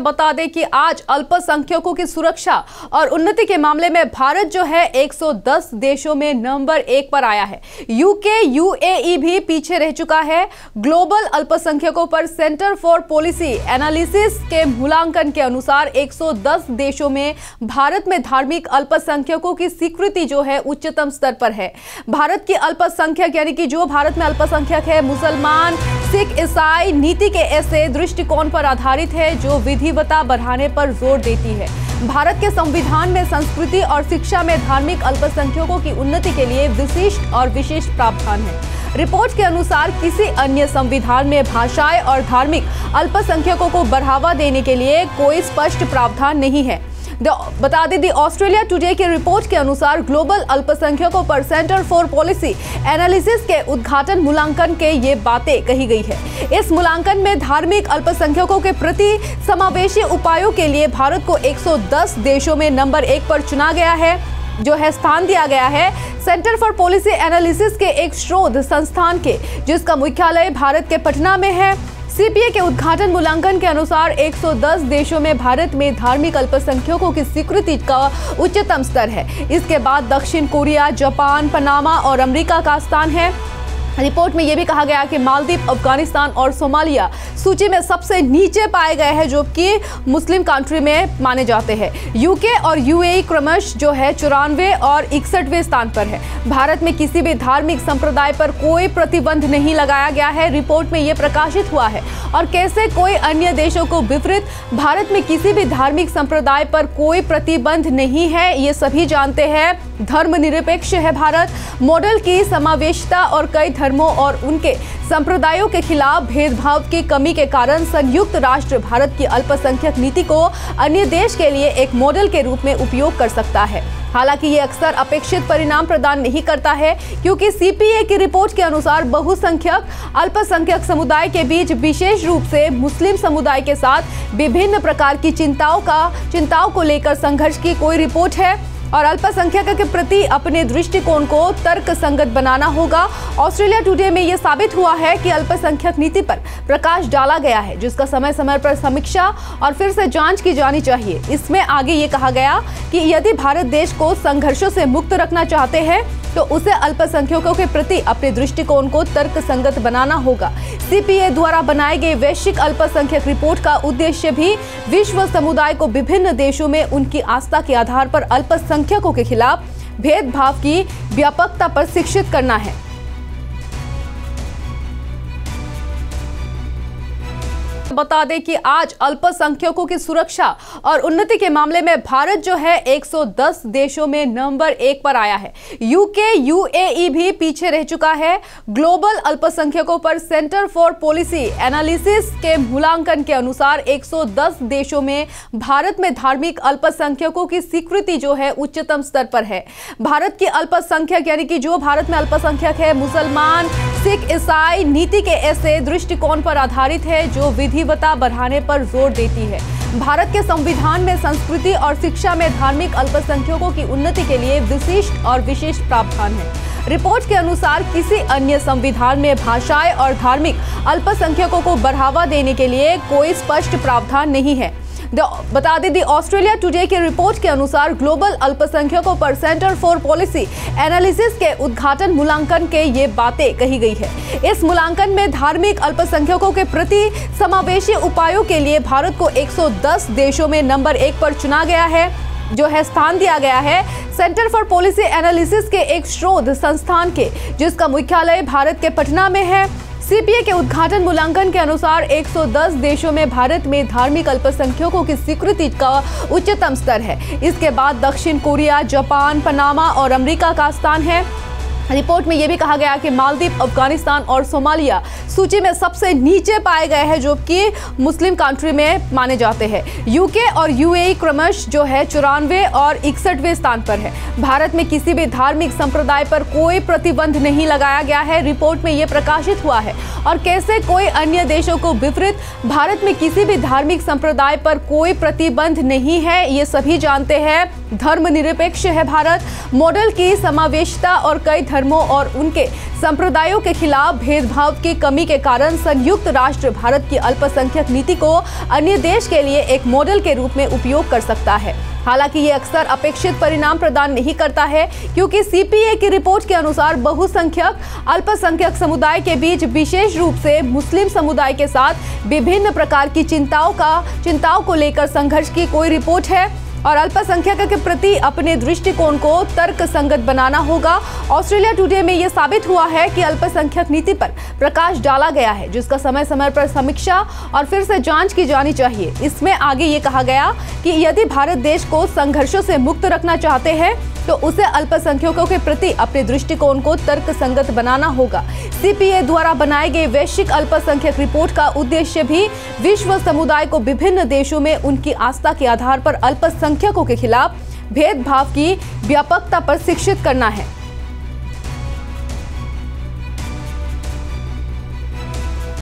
बता दें कि आज अल्पसंख्यकों की सुरक्षा और उन्नति के मामले में भारत जो है 110 देशों में नंबर 1 पर आया है। यूएई भी पीछे रह चुका है। ग्लोबल अल्पसंख्यकों पर सेंटर फॉर पॉलिसी एनालिसिस के मूल्यांकन के अनुसार 110 देशों में भारत में धार्मिक अल्पसंख्यकों की स्वीकृति जो है उच्चतम स्तर पर है। भारत की अल्पसंख्यक यानी कि जो भारत में अल्पसंख्यक है, मुसलमान, सिख, ईसाई नीति के ऐसे दृष्टिकोण पर आधारित है जो विधिवता बढ़ाने पर जोर देती है। भारत के संविधान में संस्कृति और शिक्षा में धार्मिक अल्पसंख्यकों की उन्नति के लिए विशिष्ट और विशेष प्रावधान है। रिपोर्ट के अनुसार किसी अन्य संविधान में भाषाई और धार्मिक अल्पसंख्यकों को बढ़ावा देने के लिए कोई स्पष्ट प्रावधान नहीं है। बता दें, ऑस्ट्रेलिया टुडे की रिपोर्ट के अनुसार ग्लोबल अल्पसंख्यकों पर सेंटर फॉर पॉलिसी एनालिसिस के उद्घाटन मूल्यांकन के ये बातें कही गई है। इस मूल्यांकन में धार्मिक अल्पसंख्यकों के प्रति समावेशी उपायों के लिए भारत को 110 देशों में नंबर 1 पर चुना गया है, जो है स्थान दिया गया है सेंटर फॉर पॉलिसी एनालिसिस के एक शोध संस्थान के, जिसका मुख्यालय भारत के पटना में है। सीपीए के उद्घाटन मूल्यांकन के अनुसार 110 देशों में भारत में धार्मिक अल्पसंख्यकों की स्वीकृति का उच्चतम स्तर है। इसके बाद दक्षिण कोरिया, जापान, पनामा और अमेरिका का स्थान है। रिपोर्ट में यह भी कहा गया कि मालदीव, अफगानिस्तान और सोमालिया सूची में सबसे नीचे पाए गए हैं, जो कि मुस्लिम कंट्री में माने जाते हैं। यूके और यूएई क्रमश जो है 94 और 61वें स्थान पर है। भारत में किसी भी धार्मिक संप्रदाय पर कोई प्रतिबंध नहीं लगाया गया है, रिपोर्ट में यह प्रकाशित हुआ है। और कैसे कोई अन्य देशों को विपरीत भारत में किसी भी धार्मिक संप्रदाय पर कोई प्रतिबंध नहीं है, ये सभी जानते हैं। धर्मनिरपेक्ष है भारत, मॉडल की समावेशिता और कई धर्मों और उनके संप्रदायों के खिलाफ भेदभाव की कमी के कारण संयुक्त राष्ट्र भारत की अल्पसंख्यक नीति को अन्य देश के लिए एक मॉडल के रूप में उपयोग कर सकता है। हालांकि ये अक्सर अपेक्षित परिणाम प्रदान नहीं करता है, क्योंकि सीपीए की रिपोर्ट के अनुसार बहुसंख्यक अल्पसंख्यक समुदाय के बीच, विशेष रूप से मुस्लिम समुदाय के साथ विभिन्न प्रकार की चिंताओं को लेकर संघर्ष की कोई रिपोर्ट है और अल्पसंख्यकों के प्रति अपने दृष्टिकोण को तर्कसंगत बनाना होगा। ऑस्ट्रेलिया टुडे में यह साबित हुआ है कि अल्पसंख्यक नीति पर प्रकाश डाला गया है, जिसका समय समय पर समीक्षा और फिर से जांच की जानी चाहिए। इसमें आगे ये कहा गया कि यदि भारत देश को संघर्षों से मुक्त रखना चाहते हैं तो उसे अल्पसंख्यकों के प्रति अपने दृष्टिकोण को तर्कसंगत बनाना होगा। सीपीए द्वारा बनाई गई वैश्विक अल्पसंख्यक रिपोर्ट का उद्देश्य भी विश्व समुदाय को विभिन्न देशों में उनकी आस्था के आधार पर अल्पसंख्यकों के खिलाफ भेदभाव की व्यापकता पर शिक्षित करना है। बता दें कि आज अल्पसंख्यकों की सुरक्षा और उन्नति के मामले में भारत जो है 110 देशों में नंबर 1 पर आया है। यूएई भी पीछे रह चुका है। ग्लोबल अल्पसंख्यकों पर सेंटर फॉर पॉलिसी एनालिसिस के मूल्यांकन के अनुसार 110 देशों में भारत में धार्मिक अल्पसंख्यकों की स्वीकृति जो है उच्चतम स्तर पर है। भारत की अल्पसंख्यक यानी कि जो भारत में अल्पसंख्यक है, मुसलमान, सिख, ईसाई नीति के ऐसे दृष्टिकोण पर आधारित है जो विधिवता बढ़ाने पर जोर देती है। भारत के संविधान में संस्कृति और शिक्षा में धार्मिक अल्पसंख्यकों की उन्नति के लिए विशिष्ट और विशेष प्रावधान है। रिपोर्ट के अनुसार किसी अन्य संविधान में भाषाई और धार्मिक अल्पसंख्यकों को बढ़ावा देने के लिए कोई स्पष्ट प्रावधान नहीं है। बता दें, ऑस्ट्रेलिया टुडे की रिपोर्ट के अनुसार ग्लोबल अल्पसंख्यकों पर सेंटर फॉर पॉलिसी एनालिसिस के उद्घाटन मूल्यांकन के ये बातें कही गई है। इस मूल्यांकन में धार्मिक अल्पसंख्यकों के प्रति समावेशी उपायों के लिए भारत को 110 देशों में नंबर 1 पर चुना गया है, जो है स्थान दिया गया है सेंटर फॉर पॉलिसी एनालिसिस के एक शोध संस्थान के, जिसका मुख्यालय भारत के पटना में है। सीपीए के उद्घाटन मूल्यांकन के अनुसार 110 देशों में भारत में धार्मिक अल्पसंख्यकों की स्वीकृति का उच्चतम स्तर है। इसके बाद दक्षिण कोरिया, जापान, पनामा और अमेरिका का स्थान है। रिपोर्ट में यह भी कहा गया कि मालदीव, अफगानिस्तान और सोमालिया सूची में सबसे नीचे पाए गए हैं, जो कि मुस्लिम कंट्री में माने जाते हैं। यूके और यूएई क्रमश जो है 94 और 61वें स्थान पर है। भारत में किसी भी धार्मिक संप्रदाय पर कोई प्रतिबंध नहीं लगाया गया है, रिपोर्ट में यह प्रकाशित हुआ है। और कैसे कोई अन्य देशों को विपरीत भारत में किसी भी धार्मिक संप्रदाय पर कोई प्रतिबंध नहीं है, ये सभी जानते हैं। धर्मनिरपेक्ष है भारत, मॉडल की समावेशिता और कई धर्मों और उनके संप्रदायों के खिलाफ भेदभाव की कमी के कारण संयुक्त राष्ट्र भारत की अल्पसंख्यक नीति को अन्य देश के लिए एक मॉडल के रूप में उपयोग कर सकता है। हालांकि ये अक्सर अपेक्षित परिणाम प्रदान नहीं करता है, क्योंकि सीपीए की रिपोर्ट के अनुसार बहुसंख्यक अल्पसंख्यक समुदाय के बीच, विशेष रूप से मुस्लिम समुदाय के साथ विभिन्न प्रकार की चिंताओं को लेकर संघर्ष की कोई रिपोर्ट है और अल्पसंख्यक के प्रति अपने दृष्टिकोण को तर्कसंगत बनाना होगा। ऑस्ट्रेलिया टुडे में यह साबित हुआ है कि अल्पसंख्यक नीति पर प्रकाश डाला गया है, जिसका समय समय पर समीक्षा और फिर से जांच की जानी चाहिए। इसमें आगे ये कहा गया कि यदि भारत देश को संघर्षों से मुक्त रखना चाहते हैं तो उसे अल्पसंख्यकों के प्रति अपने दृष्टिकोण को तर्कसंगत बनाना होगा। सीपीए द्वारा बनाई गई वैश्विक अल्पसंख्यक रिपोर्ट का उद्देश्य भी विश्व समुदाय को विभिन्न देशों में उनकी आस्था के आधार पर अल्पसंख्यकों के खिलाफ भेदभाव की व्यापकता पर शिक्षित करना है।